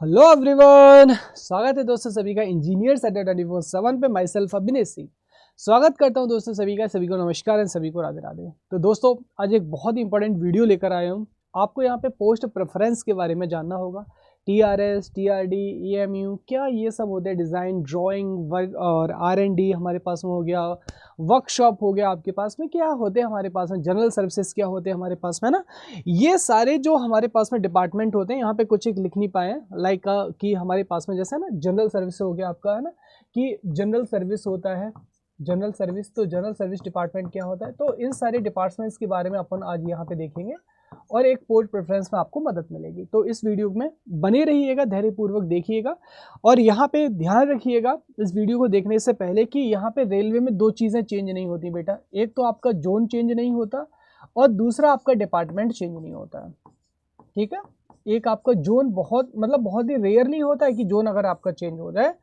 Hello everyone, स्वागत है दोस्तों सभी का इंजीनियर्स अड्डा 24/7 पे। माई सेल्फ अभिनेश सिंह स्वागत करता हूं दोस्तों सभी का। सभी को नमस्कार एंड सभी को राधे राधे। तो दोस्तों आज एक बहुत ही इंपॉर्टेंट वीडियो लेकर आया हूं। आपको यहां पे पोस्ट प्रेफरेंस के बारे में जानना होगा। TRS, TRD, EMU क्या ये सब होते हैं, डिज़ाइन, ड्राइंग, वर्क और R&D हमारे पास में हो गया, वर्कशॉप हो गया आपके पास में, क्या होते हैं हमारे पास में, जनरल सर्विसेज क्या होते हैं हमारे पास में ना। ये सारे जो हमारे पास में डिपार्टमेंट होते हैं, यहाँ पे कुछ एक लिख नहीं पाए हैं लाइक कि हमारे पास में जैसे ना जनरल सर्विस हो गया आपका, है ना, कि जनरल सर्विस होता है, जनरल सर्विस। तो जनरल सर्विस डिपार्टमेंट क्या होता है, तो इन सारे डिपार्टमेंट्स के बारे में अपन आज यहाँ पे देखेंगे और एक पोस्ट प्रेफरेंस में आपको मदद मिलेगी। तो इस वीडियो में बने रहिएगा, धैर्यपूर्वक देखिएगा और यहाँ पे ध्यान रखिएगा इस वीडियो को देखने से पहले कि यहाँ पे रेलवे में दो चीज़ें चेंज नहीं होती बेटा। एक तो आपका जोन चेंज नहीं होता और दूसरा आपका डिपार्टमेंट चेंज नहीं होता है, ठीक है। एक आपका जोन बहुत ही रेयरली होता है कि जोन अगर आपका चेंज हो जाए,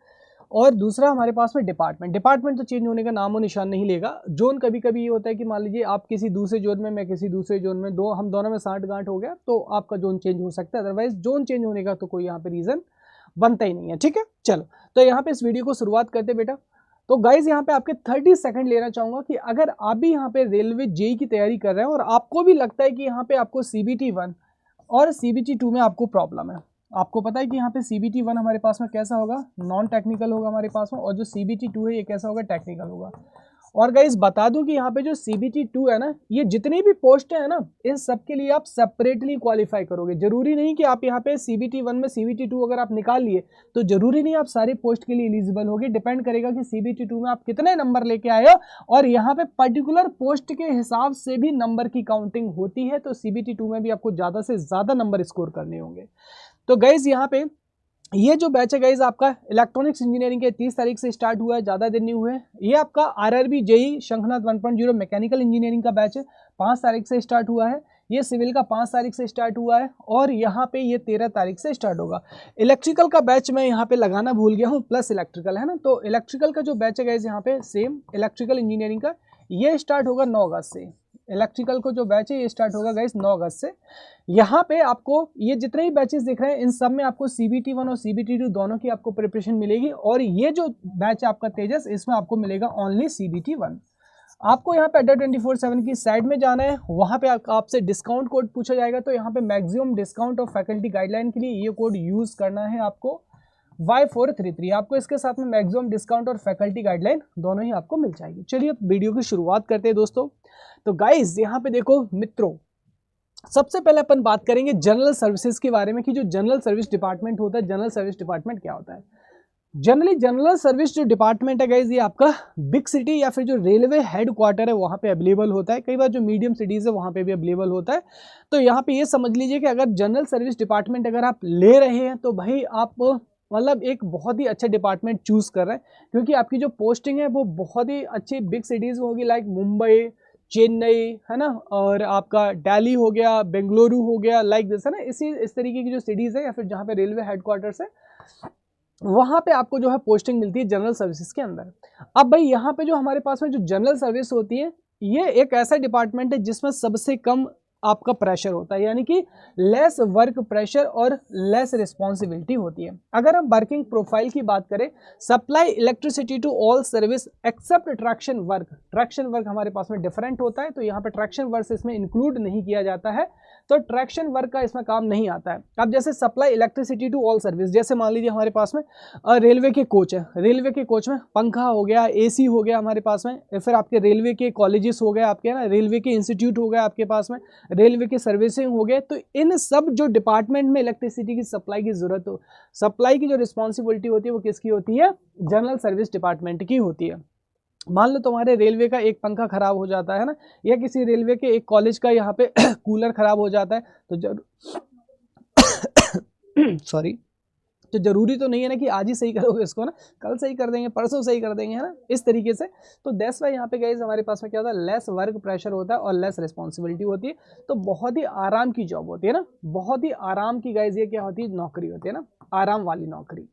और दूसरा हमारे पास में डिपार्टमेंट तो चेंज होने का नामो निशान नहीं लेगा। जोन कभी कभी ये होता है कि मान लीजिए आप किसी दूसरे जोन में, मैं किसी दूसरे जोन में, हम दोनों में साठ गांठ हो गया तो आपका जोन चेंज हो सकता है। अदरवाइज जोन चेंज होने का तो कोई यहाँ पे रीज़न बनता ही नहीं है, ठीक है। चलो तो यहाँ पे इस वीडियो को शुरुआत करते बेटा। तो गाइज यहाँ पे आपके 30 सेकंड लेना चाहूँगा कि अगर आप भी यहाँ पे रेलवे जेई की तैयारी कर रहे हैं और आपको भी लगता है कि यहाँ पे आपको CBT 1 और CBT 2 में आपको प्रॉब्लम है। आपको पता है कि यहाँ पे CBT 1 हमारे पास में कैसा होगा, नॉन टेक्निकल होगा हमारे पास में, और जो CBT 2 है ये कैसा होगा, टेक्निकल होगा। और गाइस बता दूं कि यहाँ पे जो CBT 2 है ना, ये जितनी भी पोस्ट है ना, इन सब के लिए आप सेपरेटली क्वालिफाई करोगे। जरूरी नहीं कि आप यहाँ पे CBT 1 में CBT 2 अगर आप निकाल लिए तो जरूरी नहीं आप सारी पोस्ट के लिए एलिजिबल होगे। डिपेंड करेगा कि CBT 2 में आप कितने नंबर लेके आए हो, और यहाँ पे पर्टिकुलर पोस्ट के हिसाब से भी नंबर की काउंटिंग होती है। तो CBT 2 में भी आपको ज़्यादा से ज़्यादा नंबर स्कोर करने होंगे। तो गाइज यहाँ पे ये जो बैच है गाइज आपका इलेक्ट्रॉनिक्स इंजीनियरिंग के 30 तारीख से स्टार्ट हुआ है, ज़्यादा दिन नहीं हुए। ये आपका RRB JE Shankhnath 1.0 mechanical engineering का बैच है, 5 तारीख से स्टार्ट हुआ है। ये सिविल का 5 तारीख से स्टार्ट हुआ है और यहाँ पे ये 13 तारीख से स्टार्ट होगा। इलेक्ट्रिकल का बैच मैं यहाँ पे लगाना भूल गया हूँ, प्लस इलेक्ट्रिकल है ना। तो इलेक्ट्रिकल का जो बैच है गाइज यहाँ पे सेम इलेक्ट्रिकल इंजीनियरिंग का, ये स्टार्ट होगा 9 अगस्त से। इलेक्ट्रिकल को जो बैच है ये स्टार्ट होगा गाइज 9 अगस्त से। यहाँ पे आपको ये जितने ही बैचेस दिख रहे हैं इन सब में आपको CBT 1 और CBT 2 दोनों की आपको प्रिपरेशन मिलेगी, और ये जो बैच है आपका तेजस, इसमें आपको मिलेगा ओनली CBT 1। आपको यहाँ पे अड्डा 24/7 की साइड में जाना है, वहाँ पे आपसे डिस्काउंट कोड पूछा जाएगा। तो यहाँ पे मैक्सिमम डिस्काउंट और फैकल्टी गाइडलाइन के लिए ये कोड यूज़ करना है आपको, Y433। आपको इसके साथ में मैक्सिमम डिस्काउंट और फैकल्टी गाइडलाइन दोनों ही आपको मिल जाएगी। चलिए अब वीडियो की शुरुआत करते हैं दोस्तों। तो गाइज यहाँ पे देखो मित्रों, सबसे पहले अपन बात करेंगे जनरल सर्विसेज के बारे में कि जो जनरल सर्विस डिपार्टमेंट होता है, जनरल सर्विस डिपार्टमेंट क्या होता है। जनरली जनरल सर्विस जो डिपार्टमेंट है गाइज, ये आपका बिग सिटी या फिर जो रेलवे हेड क्वार्टर है वहाँ पे अवेलेबल होता है। कई बार जो मीडियम सिटीज़ है वहाँ पे भी अवेलेबल होता है। तो यहाँ पे ये समझ लीजिए कि अगर जनरल सर्विस डिपार्टमेंट अगर आप ले रहे हैं तो भाई आप एक बहुत ही अच्छा डिपार्टमेंट चूज़ कर रहे हैं, क्योंकि आपकी जो पोस्टिंग है वो बहुत ही अच्छी बिग सिटीज़ में होगी, लाइक मुंबई, चेन्नई, है ना, और आपका दिल्ली हो गया, बेंगलुरु हो गया, लाइक जैसा ना इस तरीके की जो सिटीज़ है या फिर जहाँ पे रेलवे हेडक्वार्टर्स है, वहाँ पे आपको जो है पोस्टिंग मिलती है जनरल सर्विसेज के अंदर। अब भाई यहाँ पे जो हमारे पास में जो जनरल सर्विस होती है, ये एक ऐसा डिपार्टमेंट है जिसमें सबसे कम आपका प्रेशर होता है, यानी कि लेस वर्क प्रेशर और लेस रिस्पॉन्सिबिलिटी होती है। अगर हम वर्किंग प्रोफाइल की बात करें, supply electricity to all service except traction work. Traction work हमारे पास में डिफरेंट होता है, तो यहाँ पे ट्रैक्शन वर्क इसमें इंक्लूड नहीं किया जाता है, तो ट्रैक्शन वर्क का इसमें काम नहीं आता है। अब जैसे supply electricity to all service, जैसे मान लीजिए हमारे पास में रेलवे के कोच है, रेलवे के कोच में पंखा हो गया, AC हो गया हमारे पास में, फिर आपके रेलवे के कॉलेजेस हो गए, आपके ना रेलवे के इंस्टीट्यूट हो गए आपके पास में, रेलवे की सर्विसिंग हो गए। तो इन सब जो डिपार्टमेंट में इलेक्ट्रिसिटी की सप्लाई की जरूरत हो, सप्लाई की जो रिस्पॉन्सिबिलिटी होती है वो किसकी होती है, जनरल सर्विस डिपार्टमेंट की होती है। मान लो तुम्हारे रेलवे का एक पंखा खराब हो जाता है ना, या किसी रेलवे के एक कॉलेज का यहाँ पे कूलर खराब हो जाता है, तो सॉरी, तो जरूरी तो नहीं है ना कि आज ही सही करोगे इसको ना, कल सही कर देंगे, परसों सही कर देंगे, है ना, इस तरीके से। तो दैट्स वाई यहाँ पे गाइस हमारे पास में क्या होता है, लेस वर्क प्रेशर होता है और लेस रिस्पॉन्सिबिलिटी होती है। तो बहुत ही आराम की जॉब होती है ना, बहुत ही आराम की गाइस ये क्या होती है, नौकरी होती है ना, आराम वाली नौकरी,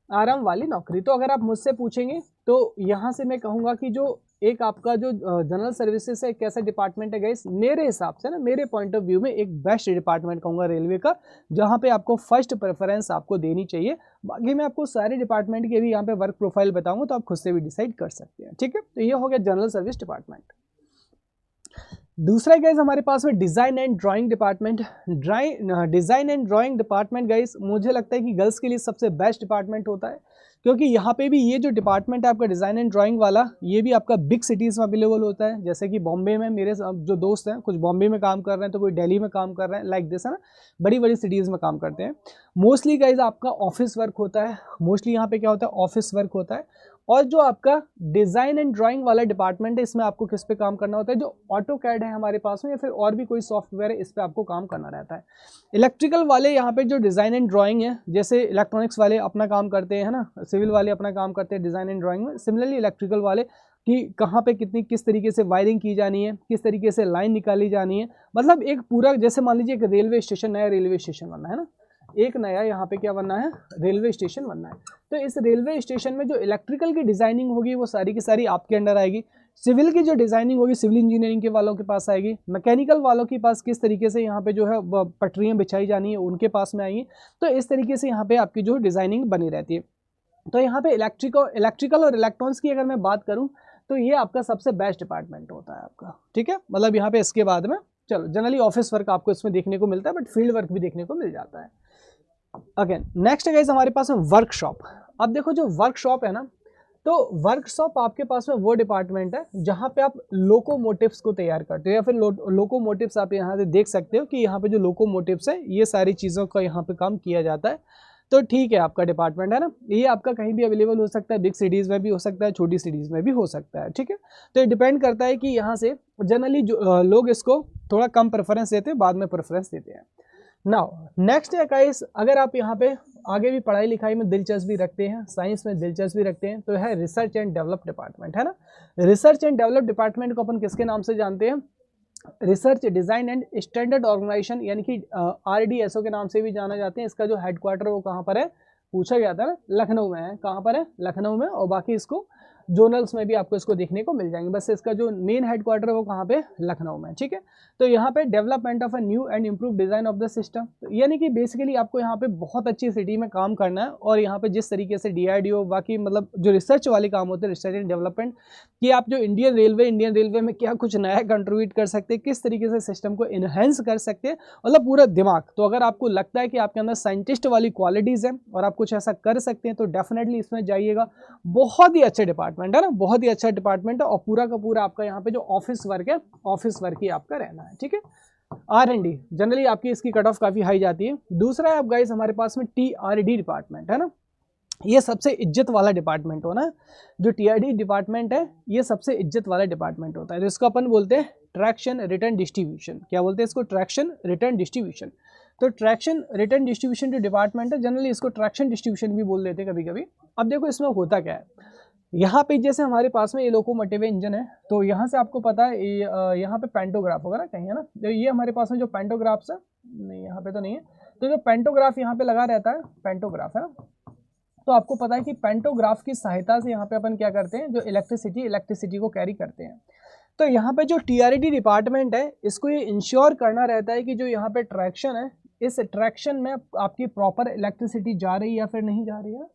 आराम वाली नौकरी। तो अगर आप मुझसे पूछेंगे तो यहाँ से मैं कहूँगा कि जो एक आपका जो जनरल सर्विसेज है एक कैसा डिपार्टमेंट है गाइस, मेरे हिसाब से ना, मेरे पॉइंट ऑफ व्यू में एक बेस्ट डिपार्टमेंट कहूँगा रेलवे का, जहाँ पे आपको फर्स्ट प्रेफरेंस आपको देनी चाहिए। बाकी मैं आपको सारे डिपार्टमेंट के भी यहाँ पे वर्क प्रोफाइल बताऊंगा, तो आप खुद से भी डिसाइड कर सकते हैं, ठीक है। तो ये हो गया जनरल सर्विस डिपार्टमेंट। दूसरा गाइस हमारे पास में design and drawing department. Design and drawing department guys मुझे लगता है कि गर्ल्स के लिए सबसे बेस्ट डिपार्टमेंट होता है, क्योंकि यहाँ पे भी ये जो डिपार्टमेंट है आपका डिज़ाइन एंड ड्राइंग वाला, ये भी आपका बिग सिटीज़ में अवेलेबल होता है। जैसे कि बॉम्बे में मेरे जो दोस्त हैं कुछ बॉम्बे में काम कर रहे हैं, तो कोई दिल्ली में काम कर रहे हैं, लाइक दिस है ना, बड़ी बड़ी सिटीज़ में काम करते हैं। मोस्टली गाइस आपका ऑफिस वर्क होता है, मोस्टली यहाँ पे क्या होता है, ऑफिस वर्क होता है। और जो आपका डिज़ाइन एंड ड्राइंग वाला डिपार्टमेंट है, इसमें आपको किस पे काम करना होता है, जो ऑटोकैड है हमारे पास में या फिर और भी कोई सॉफ्टवेयर है, इस पे आपको काम करना रहता है। इलेक्ट्रिकल वाले यहाँ पे जो डिज़ाइन एंड ड्राइंग है, जैसे इलेक्ट्रॉनिक्स वाले अपना काम करते हैं ना, सिविल वाले अपना काम करते हैं डिज़ाइन एंड ड्राइंग में, सिमिलरली इलेक्ट्रिकल वाले कि कहाँ पे कितनी किस तरीके से वायरिंग की जानी है, किस तरीके से लाइन निकाली जानी है, मतलब एक पूरा, जैसे मान लीजिए एक रेलवे स्टेशन, नया रेलवे स्टेशन बनना है ना, एक नया यहाँ पे क्या बनना है, रेलवे स्टेशन बनना है। तो इस रेलवे स्टेशन में जो इलेक्ट्रिकल की डिज़ाइनिंग होगी वो सारी की सारी आपके अंडर आएगी। सिविल की जो डिज़ाइनिंग होगी सिविल इंजीनियरिंग के वालों के पास आएगी। मैकेनिकल वालों के पास किस तरीके से यहाँ पे जो है पटरियाँ बिछाई जानी है उनके पास में आएंगी। तो इस तरीके से यहाँ पे आपकी जो डिज़ाइनिंग बनी रहती है। तो यहाँ पे इलेक्ट्रिकल और इलेक्ट्रॉनिक्स की अगर मैं बात करूँ तो ये आपका सबसे बेस्ट डिपार्टमेंट होता है आपका, ठीक है। मतलब यहाँ पे इसके बाद में चलो जनरली ऑफिस वर्क आपको इसमें देखने को मिलता है, बट फील्ड वर्क भी देखने को मिल जाता है। अगेन नेक्स्ट गाइस हमारे पास में वर्कशॉप। अब देखो जो वर्कशॉप है ना, तो वर्कशॉप आपके पास में वो डिपार्टमेंट है जहाँ पे आप लोकोमोटिव्स को तैयार करते हो, या फिर लोकोमोटिव्स आप यहाँ से देख सकते हो कि यहाँ पे जो लोकोमोटिव्स है ये सारी चीज़ों का यहाँ पे काम किया जाता है। तो ठीक है, आपका डिपार्टमेंट है ना, ये आपका कहीं भी अवेलेबल हो सकता है, बिग सिटीज़ में भी हो सकता है, छोटी सिटीज़ में भी हो सकता है, ठीक है। तो ये डिपेंड करता है कि यहाँ से जनरली जो लोग इसको थोड़ा कम प्रेफरेंस देते हैं, बाद में प्रेफरेंस देते हैं। नाउ नेक्स्ट है गाइस, अगर आप यहाँ पे आगे भी पढ़ाई लिखाई में दिलचस्पी रखते हैं, साइंस में दिलचस्पी रखते हैं, तो है रिसर्च एंड डेवलप डिपार्टमेंट, है ना। रिसर्च एंड डेवलप डिपार्टमेंट को अपन किसके नाम से जानते हैं, research design and standard organisation यानी कि RDSO के नाम से भी जाना जाते हैं। इसका जो हेडक्वार्टर वो कहाँ पर है, पूछा गया था ना, लखनऊ में है। कहाँ पर है, लखनऊ में। और बाकी इसको जोनल्स में भी आपको इसको देखने को मिल जाएंगे, बस इसका जो मेन हेडक्वार्टर है वो कहाँ पे, लखनऊ में, ठीक है। तो यहाँ पे development of a new and improve design of the system, यानी कि बेसिकली आपको यहाँ पे बहुत अच्छी सिटी में काम करना है, और यहाँ पे जिस तरीके से DRDO बाकी मतलब जो रिसर्च वाले काम होते हैं, रिसर्च एंड डेवलपमेंट, कि आप जो इंडियन रेलवे में क्या कुछ नया कंट्रीब्यूट कर सकते हैं, किस तरीके से सिस्टम को इन्हेंस कर सकते हैं, मतलब पूरा दिमाग। तो अगर आपको लगता है कि आपके अंदर साइंटिस्ट वाली क्वालिटीज़ हैं और आप कुछ ऐसा कर सकते हैं, तो डेफिनेटली इसमें जाइएगा। बहुत ही अच्छा डिपार्टमेंट है ना, बहुत ही अच्छा डिपार्टमेंट है, और पूरा का पूरा आपका यहाँ पे जो ऑफिस वर्क है, ऑफिस वर्क ही आपका रहना है, ठीक है। R&D जनरली आपकी इसकी कट ऑफ काफ़ी हाई जाती है। दूसरा है आप गाइस हमारे पास में TRD डिपार्टमेंट, है ना। ये सबसे इज्जत वाला डिपार्टमेंट हो ना, जो TRD डिपार्टमेंट है ये सबसे इज्जत वाला डिपार्टमेंट होता है। तो इसको अपन बोलते हैं ट्रैक्शन रिटर्न डिस्ट्रीब्यूशन। क्या बोलते हैं इसको, ट्रैक्शन रिटर्न डिस्ट्रीब्यूशन। तो ट्रैक्शन रिटर्न डिस्ट्रीब्यूशन जो डिपार्टमेंट है, जनरली इसको ट्रैक्शन डिस्ट्रीब्यूशन भी बोल देते हैं कभी कभी। अब देखो इसमें होता क्या है, यहाँ पे जैसे हमारे पास में ये लोकोमोटिव इंजन है, तो यहाँ से आपको पता है यहाँ पे पेंटोग्राफ होगा ना कहीं, है ना। तो ये हमारे पास में जो पेंटोग्राफ्स है, नहीं यहाँ पे तो नहीं है, तो जो पेंटोग्राफ यहाँ पे लगा रहता है, पेंटोग्राफ है ना, तो आपको पता है कि पेंटोग्राफ की सहायता से यहाँ पे अपन क्या करते हैं, जो इलेक्ट्रिसिटी को कैरी करते हैं। तो यहाँ पे जो TRD डिपार्टमेंट है, इसको ये इंश्योर करना रहता है कि जो यहाँ पे ट्रैक्शन है, इस ट्रैक्शन में आपकी प्रॉपर इलेक्ट्रिसिटी जा रही है या फिर नहीं जा रही है,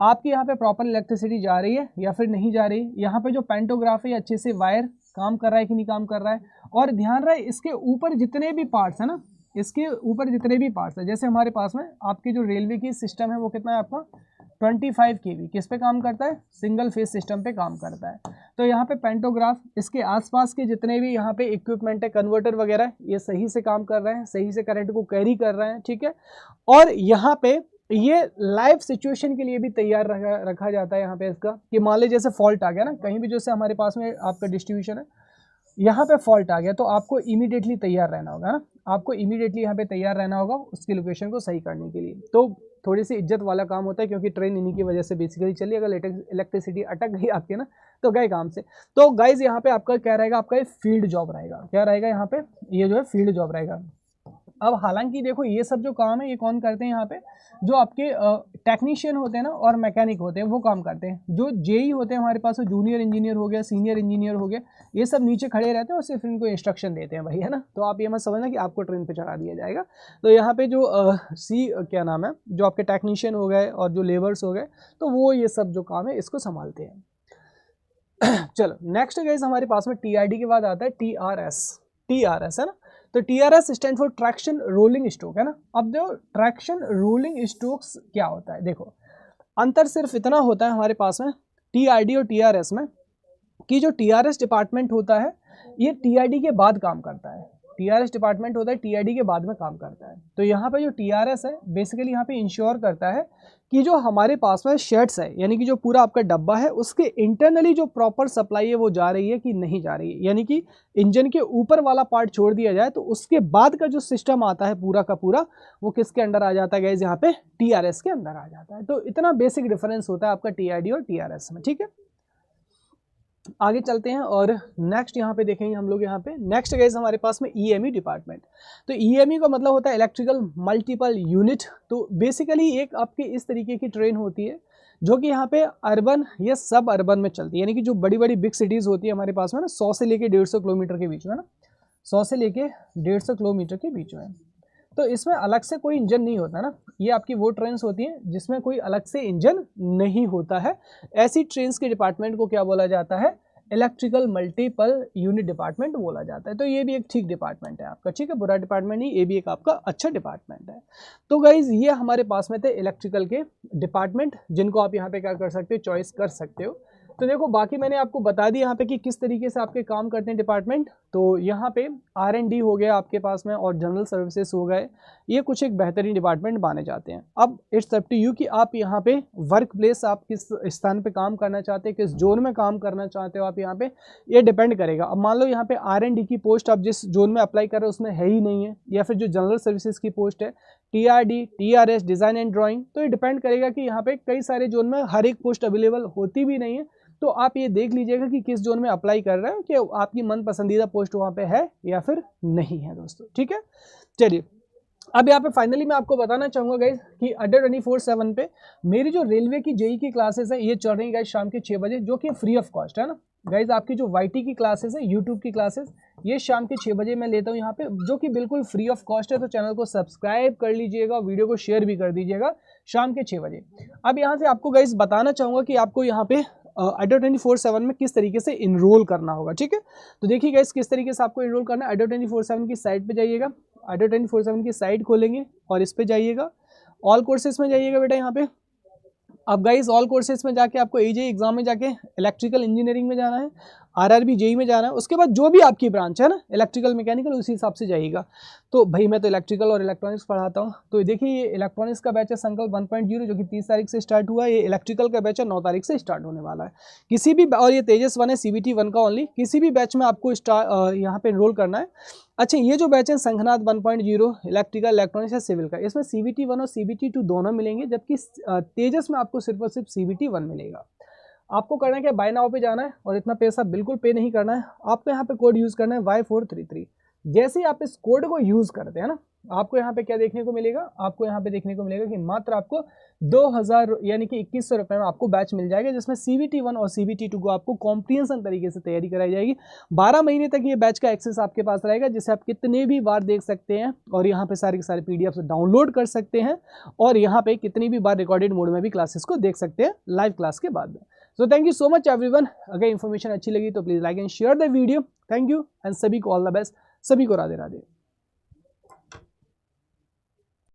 आपकी यहाँ पे प्रॉपर इलेक्ट्रिसिटी जा रही है या फिर नहीं जा रही, यहाँ पे जो पेंटोग्राफ है अच्छे से वायर काम कर रहा है कि नहीं काम कर रहा है। और ध्यान रहे इसके ऊपर जितने भी पार्ट्स है ना, इसके ऊपर जितने भी पार्ट्स है, जैसे हमारे पास में आपकी जो रेलवे की सिस्टम है वो कितना है आपका 25 kV, किस पे काम करता है, सिंगल फेज सिस्टम पे काम करता है। तो यहाँ पे पेंटोग्राफ, इसके आसपास के जितने भी यहाँ पे इक्विपमेंट है, कन्वर्टर वगैरह, ये सही से काम कर रहे हैं, सही से करंट को कैरी कर रहे हैं, ठीक है। और यहाँ पे ये लाइव सिचुएशन के लिए भी तैयार रखा जाता है यहाँ पे इसका, कि मान लीजिए जैसे फॉल्ट आ गया ना कहीं भी, जैसे हमारे पास में आपका डिस्ट्रीब्यूशन है, यहाँ पे फॉल्ट आ गया, तो आपको इमीडिएटली तैयार रहना होगा ना, आपको इमीडिएटली यहाँ पे तैयार रहना होगा उसकी लोकेशन को सही करने के लिए। तो थोड़ी सी इज्जत वाला काम होता है, क्योंकि ट्रेन इन्हीं की वजह से बेसिकली चली, अगर इलेक्ट्रिसिटी अटक गई आपके ना, तो गए काम से। तो गाइज यहाँ पे आपका क्या रहेगा, आपका ये फील्ड जॉब रहेगा, क्या रहेगा यहाँ पे, ये जो है फील्ड जॉब रहेगा। अब हालांकि देखो ये सब जो काम है ये कौन करते हैं यहाँ पे, जो आपके टेक्नीशियन होते हैं ना और मैकेनिक होते हैं वो काम करते हैं। जो जेई होते हैं हमारे पास, जूनियर इंजीनियर हो गया, सीनियर इंजीनियर हो गया, ये सब नीचे खड़े रहते हैं और सिर्फ इनको इंस्ट्रक्शन देते हैं भाई, है ना। तो आप ये मत समझना कि आपको ट्रेन पे चढ़ा दिया जाएगा। तो यहाँ पे जो क्या नाम है, जो आपके टेक्नीशियन हो गए और जो लेबर्स हो गए, तो वो ये सब जो काम है इसको संभालते हैं। चलो नेक्स्ट गाइस हमारे पास में टीआरडी के बाद आता है टीआरएस है ना। तो TRS stand for traction rolling stroke, है ना। अब जो ट्रैक्शन रोलिंग स्ट्रोक्स क्या होता है, देखो अंतर सिर्फ इतना होता है हमारे पास में टीआरडी और टीआरएस में, कि जो टीआरएस डिपार्टमेंट होता है ये टीआरडी के बाद काम करता है। टीआरएस डिपार्टमेंट होता है टीआरडी के बाद में काम करता है। तो यहाँ पे जो टीआरएस है बेसिकली यहाँ पे इंश्योर करता है कि जो हमारे पास में शेड्स है, यानी कि जो पूरा आपका डब्बा है उसके इंटरनली जो प्रॉपर सप्लाई है वो जा रही है कि नहीं जा रही है, यानी कि इंजन के ऊपर वाला पार्ट छोड़ दिया जाए तो उसके बाद का जो सिस्टम आता है पूरा का पूरा वो किसके अंडर आ जाता है गाइस, यहाँ पे टीआरएस के अंदर आ जाता है। तो इतना बेसिक डिफरेंस होता है आपका टीआरडी और टीआरएस में, ठीक है। आगे चलते हैं और नेक्स्ट यहाँ पे देखेंगे हम लोग। यहाँ पे नेक्स्ट गाइस हमारे पास में ईएमई डिपार्टमेंट। तो ईएमई का मतलब होता है इलेक्ट्रिकल मल्टीपल यूनिट। तो बेसिकली एक आपकी इस तरीके की ट्रेन होती है जो कि यहाँ पे अर्बन या सब अर्बन में चलती है, यानी कि जो बड़ी बड़ी बिग सिटीज़ होती है हमारे पास में ना, 100 से लेके 150 किलोमीटर के बीच में ना, 100 से लेके 150 किलोमीटर के बीच में। तो इसमें अलग से कोई इंजन नहीं होता ना, ये आपकी वो ट्रेन्स होती हैं जिसमें कोई अलग से इंजन नहीं होता है। ऐसी ट्रेन्स के डिपार्टमेंट को क्या बोला जाता है, इलेक्ट्रिकल मल्टीपल यूनिट डिपार्टमेंट बोला जाता है। तो ये भी एक ठीक डिपार्टमेंट है आपका, ठीक है, बुरा डिपार्टमेंट नहीं, ये भी एक आपका अच्छा डिपार्टमेंट है। तो गाइज ये हमारे पास में थे इलेक्ट्रिकल के डिपार्टमेंट जिनको आप यहाँ पे क्या कर सकते हो, चॉइस कर सकते हो। तो देखो बाकी मैंने आपको बता दिया यहाँ पे कि किस तरीके से आपके काम करते हैं डिपार्टमेंट। तो यहाँ पे R&D हो गया आपके पास में और जनरल सर्विसेज हो गए, ये कुछ एक बेहतरीन डिपार्टमेंट माने जाते हैं। अब इट्स अप टू यू कि आप यहाँ पे वर्क प्लेस आप किस स्थान पे काम करना चाहते हैं, किस जोन में काम करना चाहते हो आप यहाँ पे, ये डिपेंड करेगा। अब मान लो यहाँ पे R&D की पोस्ट आप जिस जोन में अप्लाई कर रहे हो उसमें है ही नहीं है, या फिर जो जनरल सर्विसेज की पोस्ट है TRD TRS design and drawing, तो ये डिपेंड करेगा कि यहाँ पे कई सारे जोन में हर एक पोस्ट अवेलेबल होती भी नहीं है। तो आप ये देख लीजिएगा कि किस जोन में अप्लाई कर रहे हो, कि आपकी मन पसंदीदा पोस्ट वहाँ पे है या फिर नहीं है दोस्तों, ठीक है। चलिए अब यहाँ पे फाइनली मैं आपको बताना चाहूँगा गाइज कि अड्डा 24/7 पे मेरी जो रेलवे की जेई की क्लासेस है ये चल रही है गाइज शाम के 6 बजे, जो कि फ्री ऑफ कॉस्ट है ना गाइज। आपकी जो YT की क्लासेस है, यूट्यूब की क्लासेस, ये शाम के 6 बजे मैं लेता हूँ यहाँ पे, जो कि बिल्कुल फ्री ऑफ कॉस्ट है। तो चैनल को सब्सक्राइब कर लीजिएगा, वीडियो को शेयर भी कर दीजिएगा शाम के 6 बजे। अब यहाँ से आपको गाइज बताना चाहूँगा कि आपको यहाँ पे अड्डा 24/7 में किस तरीके से इनरोल करना होगा, ठीक है। तो देखिए गाइस किस तरीके से आपको इनरोल करना है। अड्डा 24/7 की साइट पे जाइएगा, अड्डा 24/7 की साइट खोलेंगे और इस पे जाइएगा, ऑल कोर्सेज में जाइएगा बेटा यहाँ पे। अब गाइस ऑल कोर्सेज में जाके आपको AJE एग्जाम में जाके इलेक्ट्रिकल इंजीनियरिंग में जाना है, RRB JEE में जाना है। उसके बाद जो भी आपकी ब्रांच है ना, इलेक्ट्रिकल मैकेनिकल, उसी हिसाब से जाइएगा। तो भाई मैं तो इलेक्ट्रिकल और इलेक्ट्रॉनिक्स पढ़ाता हूँ। तो देखिए ये इलेक्ट्रॉनिक्स का बैच है संकल्प 1.0 जो कि 30 तारीख से स्टार्ट हुआ है। ये इलेक्ट्रिकल का बैच है 9 तारीख से स्टार्ट होने वाला है। किसी भी, और ये तेजस 1 है, CBT 1 का ओनली, किसी भी बैच में आपको यहाँ पे इनरोल करना है। अच्छा ये जो बैच है संघनाथ 1.0 इलेक्ट्रिकल इलेक्ट्रॉनिक्स या सिविल का, इसमें CBT 1 और CBT 2 दोनों मिलेंगे, जबकि तेजस में आपको सिर्फ और सिर्फ CBT 1 मिलेगा। आपको करना है क्या, बाय नाउ पे जाना है और इतना पैसा बिल्कुल पे नहीं करना है। आपको यहाँ पे कोड यूज़ करना है Y433। जैसे ही आप इस कोड को यूज़ करते हैं ना, आपको यहाँ पे क्या देखने को मिलेगा, आपको यहाँ पे देखने को मिलेगा कि मात्र आपको 2000 यानी कि 2100 रुपये में आपको बैच मिल जाएगा, जिसमें CBT 1 और CBT 2 को आपको कॉम्प्रिहेंशन तरीके से तैयारी कराई जाएगी। 12 महीने तक ये बैच का एक्सेस आपके पास रहेगा, जिसे आप कितने भी बार देख सकते हैं और यहाँ पे सारे के सारे PDF डाउनलोड कर सकते हैं और यहाँ पे कितनी भी बार रिकॉर्डेड मोड में भी क्लासेस को देख सकते हैं लाइव क्लास के बाद में। So thank you so much everyone. अगर इन्फॉर्मेशन अच्छी लगी तो please like and share the video. Thank you and सभी को ऑल द बेस्ट, सभी को राधे राधे।